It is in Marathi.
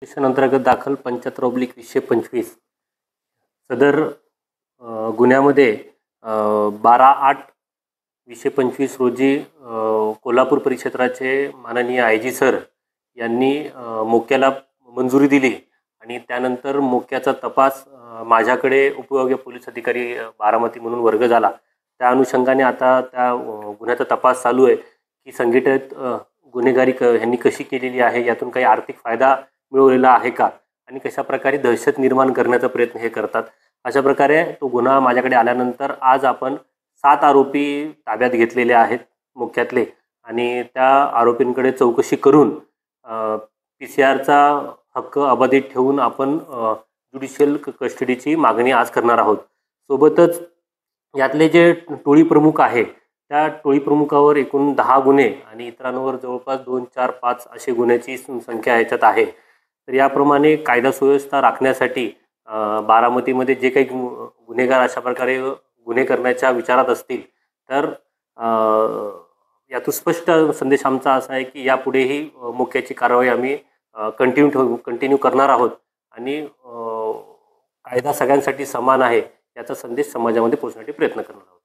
स्टेशन अंतर्गत दाखल 75/2025 सदर गुन्ह्यामध्ये 12/8/2025 रोजी कोल्हापूर परिक्षेत्राचे माननीय IG सर यांनी मोक्याला मंजुरी दिली आणि त्यानंतर मोक्याचा तपास माझ्याकडे उपविभागीय पोलीस अधिकारी बारामती म्हणून वर्ग झाला। त्या अनुषंगाने आता त्या गुन्ह्याचा तपास चालू आहे की संघटित गुन्हेगारी यांनी कशी केलेली आहे, यातून काही आर्थिक फायदा मिळवलेला आहे का आणि कशा प्रकारे दहशत निर्माण करण्याचा प्रयत्न हे करतात। अशा प्रकारे तो गुन्हा माझ्याकडे आल्यानंतर आज आपण 7 आरोपी ताब्यात घेतलेले आहेत मुख्यातले आणि त्या आरोपींकडे चौकशी करून PCR हक्क अबाधित ठेवून आपण ज्युडिशियल कस्टडीची मागणी आज करणार आहोत। सोबतच यातले जे टोळी प्रमुख आहे त्या टोळी प्रमुखावर एकूण 10 गुन्हे आणि इतरांवर जवळपास 2, 4, 5 असे गुन्ह्याची संख्या याच्यात आहे। तर याप्रमाणे कायदा सुव्यवस्था राखण्यासाठी बारामतीमध्ये जे काही गुन्हेगार अशा प्रकारे गुन्हे करण्याच्या विचारात असतील तर यातून स्पष्ट संदेश आमचा असा आहे की यापुढेही मोक्याची कारवाई आम्ही कंटिन्यू करणार आहोत आणि कायदा सगळ्यांसाठी समान आहे याचा संदेश समाजामध्ये पोहोचण्यासाठी प्रयत्न करणार आहोत।